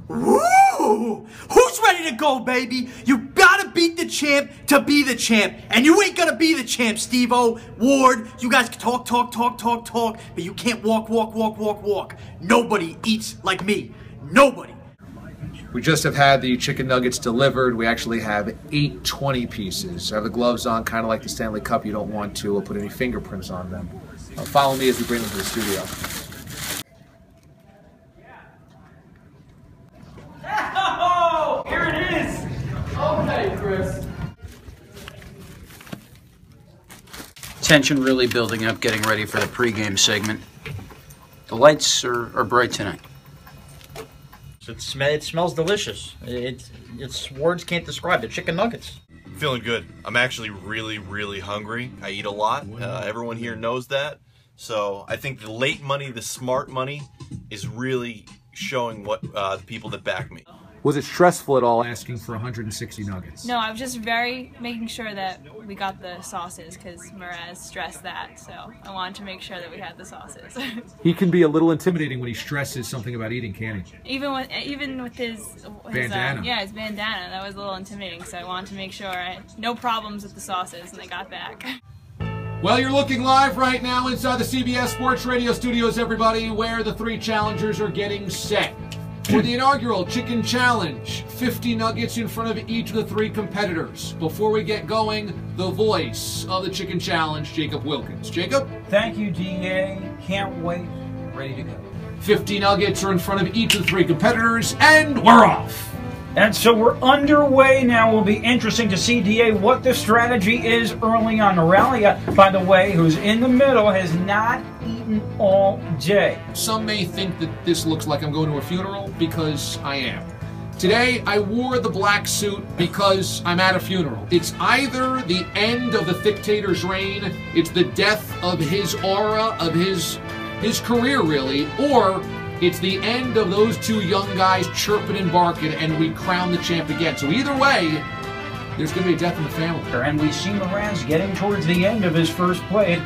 Woo! Who's ready to go, baby? You gotta beat the champ to be the champ. And you ain't gonna be the champ, Steve-O, Ward. You guys can talk, but you can't walk. Nobody eats like me. Nobody. We just have had the chicken nuggets delivered. We actually have 820 pieces. I have the gloves on, kind of like the Stanley Cup. You don't want to put any fingerprints on them. Follow me as we bring them to the studio. Oh, here it is. Okay, Chris. Tension really building up, getting ready for the pregame segment. The lights are bright tonight. It smells delicious. It's words can't describe it. Chicken nuggets. Feeling good. I'm actually really hungry. I eat a lot. Everyone here knows that. So I think the late money, the smart money, is really showing what the people that back me. Was it stressful at all asking for 160 nuggets? No, I was just making sure that we got the sauces because Mraz stressed that, so I wanted to make sure that we had the sauces. He can be a little intimidating when he stresses something about eating, can't he? Even with his bandana. His bandana, that was a little intimidating, so I wanted to make sure I had no problems with the sauces when they got back. Well, you're looking live right now inside the CBS Sports Radio studios, everybody, where the three challengers are getting set for the inaugural Chicken Challenge. 50 nuggets in front of each of the three competitors. Before we get going, the voice of the Chicken Challenge, Jacob Wilkins. Jacob? Thank you, DA. Can't wait. Ready to go. 50 nuggets are in front of each of the three competitors, and we're off. And so we're underway now. Will be interesting to see, DA, what the strategy is early on. Moralia, by the way, who's in the middle, has not eaten all day. Some may think that this looks like I'm going to a funeral, because I am. Today, I wore the black suit because I'm at a funeral. It's either the end of the dictator's reign, it's the death of his aura, of his career, really, or it's the end of those two young guys chirping and barking, and we crown the champ again. So either way, there's going to be a death in the family. And we see Mraz getting towards the end of his first plate.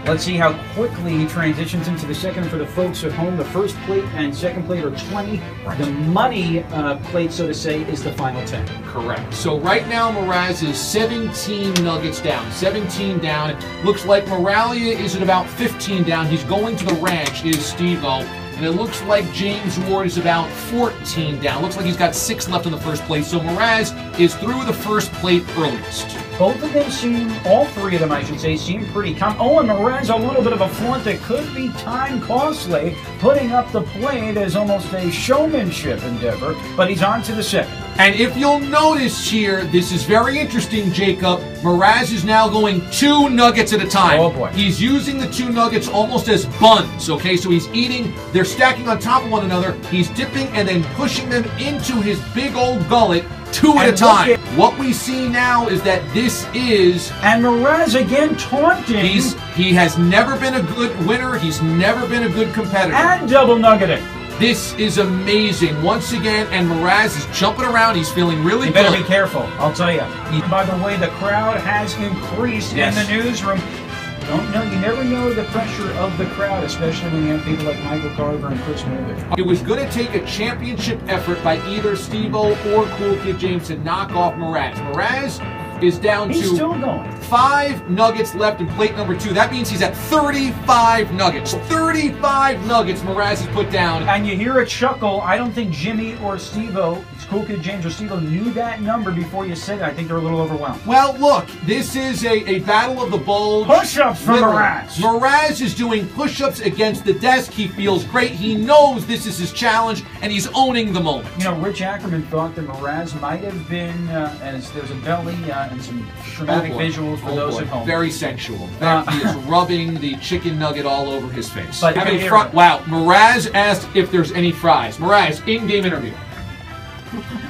Let's see how quickly he transitions into the second. For the folks at home, the first plate and second plate are 20. The money plate, so to say, is the final 10. Correct. So right now, Mraz is 17 nuggets down. 17 down. It looks like Moralia is at about 15 down. He's going to the ranch, is Steve-O. And it looks like James Ward is about 14 down. Looks like he's got 6 left in the first plate. So Mraz is through the first plate earliest. Both of them seem, all three of them I should say, seem pretty calm. Oh, and Mraz, a little bit of a flaunt that could be time costly. Putting up the plate as almost a showmanship endeavor, but he's on to the second. And if you'll notice here, this is very interesting, Jacob. Mraz is now going 2 nuggets at a time. Oh, boy. He's using the 2 nuggets almost as buns, okay? So he's eating, they're stacking on top of one another. He's dipping and then pushing them into his big old gullet, 2 at a time. What we see now is that this is... And Mraz again taunting. He has never been a good winner. He's never been a good competitor. And double nuggeting. This is amazing. Once again, and Mraz is jumping around. He's feeling really good. You better be careful, I'll tell you. By the way, the crowd has increased in the newsroom. Don't know, you never know the pressure of the crowd, especially when you have people like Michael Carver and Chris Miller. It was going to take a championship effort by either Steve-O or Cool Kid James to knock off Mraz. Mraz is down He's to still going. 5 nuggets left in plate number 2. That means he's at 35 nuggets. 35 nuggets Mraz has put down. And you hear a chuckle. I don't think Jimmy or Steve-O, Cool Kid James or Steve-O, knew that number before you said it. I think they're a little overwhelmed. Well, look, this is a battle of the bulge. Push-ups for Mraz. Mraz is doing push-ups against the desk. He feels great. He knows this is his challenge, and he's owning the moment. You know, Rich Ackerman thought that Mraz might have been, as there's a belly and some dramatic visuals for those at home. Very sensual. He is rubbing the chicken nugget all over his face. But wow, Mraz asked if there's any fries. Mraz, in-game interview.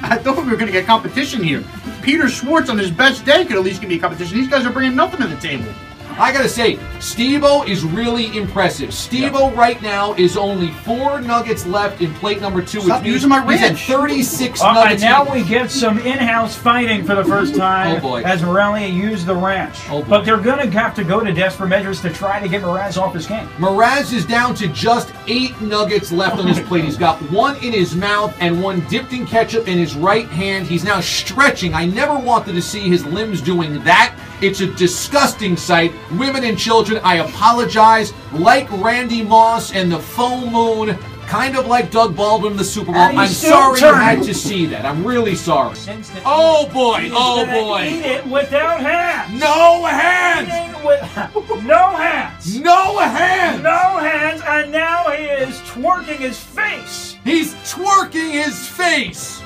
I thought we were going to get competition here. Peter Schwartz on his best day could at least give me a competition. These guys are bringing nothing to the table. I gotta say, Steve-O is really impressive. Steve-O right now is only 4 nuggets left in plate number 2. Stop using my he's at ranch. 36 And nuggets. now we get some in-house fighting for the first time Oh, boy. as Morelia used the ranch. Oh, boy. But they're going to have to go to desperate measures to try to get Mraz off his game. Mraz is down to just 8 nuggets left on his plate. He's got 1 in his mouth and 1 dipped in ketchup in his right hand. He's now stretching. I never wanted to see his limbs doing that. It's a disgusting sight. Women and children, I apologize. Like Randy Moss and the full moon, kind of like Doug Baldwin in the Super Bowl. And he's I'm still sorry you turning. had to see that. I'm really sorry. Since the Oh boy, he's oh gonna boy. Eat it without hands. No hands! Eating with no hands. No hands! No hands, and now he is twerking his face He's twerking his face!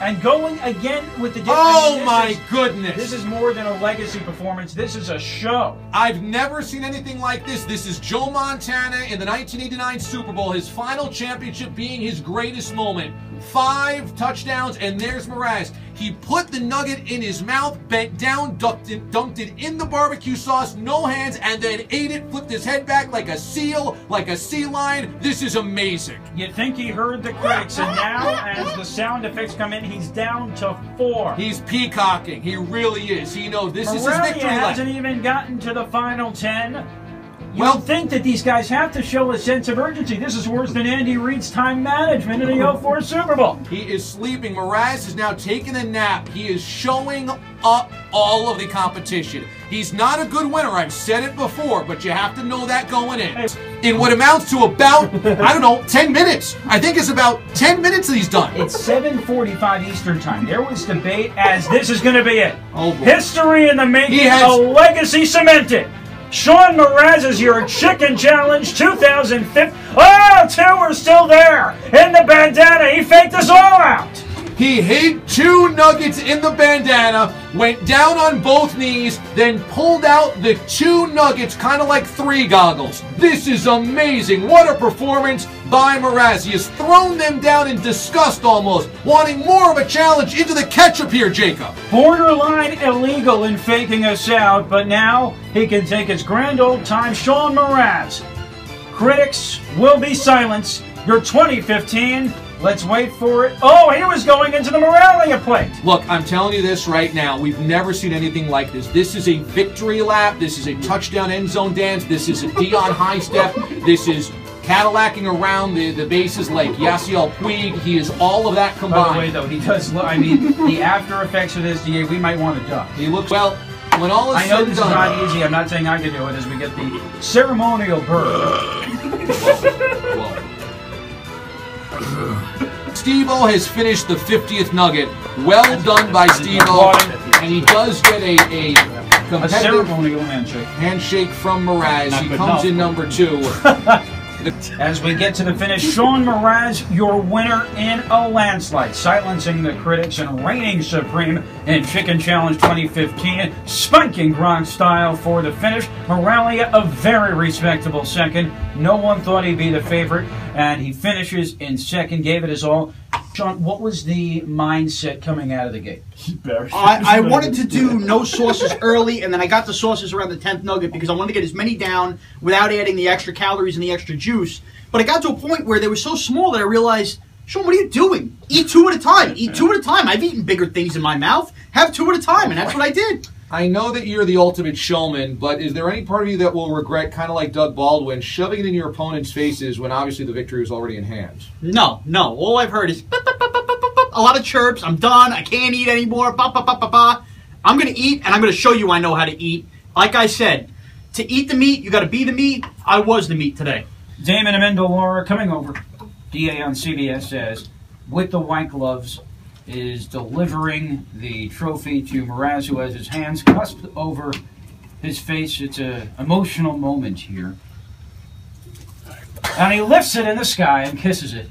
and going again with the. Oh my goodness! This is more than a legacy performance. This is a show. I've never seen anything like this. This is Joe Montana in the 1989 Super Bowl, his final championship being his greatest moment. 5 touchdowns, and there's Mraz. He put the nugget in his mouth, bent down, dunked it in the barbecue sauce, no hands, and then ate it, flipped his head back like a seal, like a sea lion. This is amazing. You'd think he heard the critics, and now, as the sound effects come in, he's down to 4. He's peacocking. He really is. He knows this is his Morelia victory lap. hasn't even gotten to the final 10. You Well- would think that these guys have to show a sense of urgency. This is worse than Andy Reid's time management in the 04 Super Bowl. He is sleeping. Mraz is now taking a nap. He is showing up all of the competition. He's not a good winner. I've said it before, but you have to know that going in. In what amounts to about, I don't know, 10 minutes. I think it's about 10 minutes that he's done. It's 7:45 Eastern Time. There was debate as this is going to be it. Oh, boy. History in the making, He has- a legacy cemented. Sean Mraz is your Chicken Challenge 2015. Oh, 2 are still there in the bandana. He faked us all out. He hid 2 nuggets in the bandana, went down on both knees, then pulled out the 2 nuggets, kind of like 3 goggles. This is amazing. What a performance by Mraz. He has thrown them down in disgust almost, wanting more of a challenge into the ketchup here, Jacob. Borderline illegal in faking us out, but now he can take his grand old time. Sean Mraz. Critics will be silenced. Your 2015. Let's wait for it. Oh, he was going into the Morelia plate. Look, I'm telling you this right now. We've never seen anything like this. This is a victory lap. This is a touchdown end zone dance. This is a Dion high step. This is Cadillacing around the bases like Yasiel Puig. He is all of that combined. By the way, though, he does look, I mean, the after effects of this, DA, we might want to duck. He looks, well, when all is I know said and this is done. not easy. I'm not saying I can do it as we get the ceremonial bird. Whoa. Steve-O has finished the 50th nugget. Well done by Steve-O. And he does get a competitive ceremonial handshake. handshake from Mraz. Not He good comes in enough. number 2. As we get to the finish, Sean Mraz, your winner in a landslide, silencing the critics and reigning supreme in Chicken Challenge 2015, spiking Gronk style for the finish. Morelia, a very respectable second. No one thought he'd be the favorite, and he finishes in second, gave it his all. Sean, what was the mindset coming out of the gate? I wanted to do no sauces early, and then I got the sauces around the 10th nugget because I wanted to get as many down without adding the extra calories and the extra juice. But I got to a point where they were so small that I realized, Sean, what are you doing? Eat 2 at a time. Eat 2 at a time. I've eaten bigger things in my mouth. Have 2 at a time, and that's what I did. I know that you're the ultimate showman, but is there any part of you that will regret, kind of like Doug Baldwin, shoving it in your opponent's faces when obviously the victory was already in hand? No. All I've heard is a lot of chirps. I'm done. I can't eat anymore. I'm going to eat, and I'm going to show you I know how to eat. Like I said, to eat the meat, you got to be the meat. I was the meat today. Damon Amendola coming over. DA on CBS says, with the white gloves, is delivering the trophy to Mraz, who has his hands clasped over his face. It's an emotional moment here. And he lifts it in the sky and kisses it.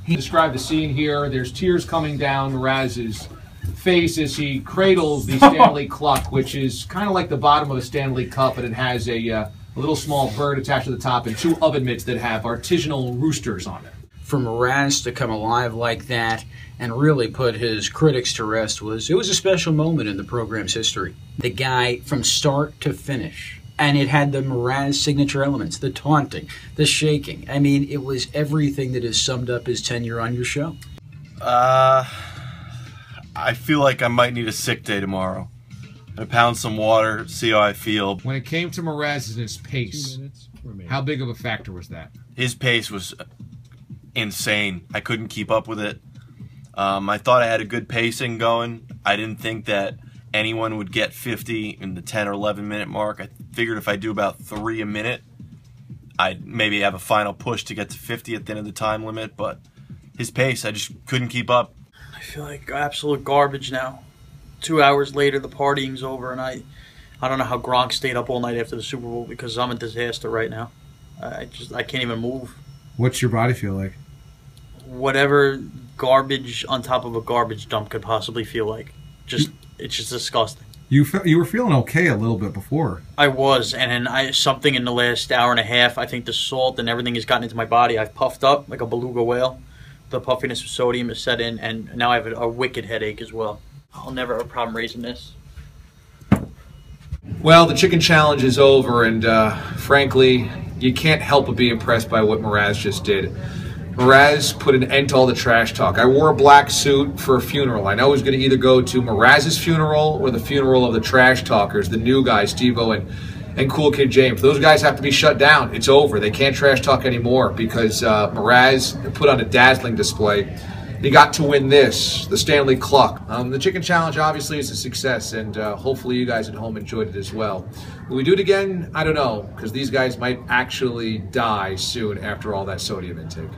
He described the scene here. There's tears coming down Mraz's face as he cradles the Stanley Cluck, which is kind of like the bottom of a Stanley Cup, and it has a little small bird attached to the top and 2 oven mitts that have artisanal roosters on it. For Mraz to come alive like that and really put his critics to rest was a special moment in the program's history. The guy from start to finish And it had the Mraz signature elements, the taunting, the shaking. I mean, it was everything that has summed up his tenure on your show. I feel like I might need a sick day tomorrow. I pound some water, see how I feel. When it came to Mraz and his pace, how big of a factor was that? His pace was insane. I couldn't keep up with it. I thought I had a good pacing going. I didn't think that anyone would get 50 in the 10 or 11 minute mark. I figured if I do about 3 a minute, I'd maybe have a final push to get to 50 at the end of the time limit, but his pace, I just couldn't keep up. I feel like absolute garbage now. 2 hours later, the partying's over, and I don't know how Gronk stayed up all night after the Super Bowl because I'm a disaster right now. I can't even move. What's your body feel like? Whatever garbage on top of a garbage dump could possibly feel like. It's just disgusting. You were feeling okay a little bit before. I was, and then something in the last hour and a half, I think the salt and everything has gotten into my body. I've puffed up like a beluga whale. The puffiness of sodium has set in, and now I have a wicked headache as well. I'll never have a problem raising this. Well, the chicken challenge is over, and frankly, you can't help but be impressed by what Mraz just did. Mraz put an end to all the trash talk. I wore a black suit for a funeral. I know I was going to either go to Mraz's funeral or the funeral of the trash talkers, the new guys, Steve-O and Cool Kid James. Those guys have to be shut down. It's over. They can't trash talk anymore because Mraz put on a dazzling display. He got to win this, the Stanley Cluck. The chicken challenge obviously is a success, and hopefully you guys at home enjoyed it as well. Will we do it again? I don't know, because these guys might actually die soon after all that sodium intake.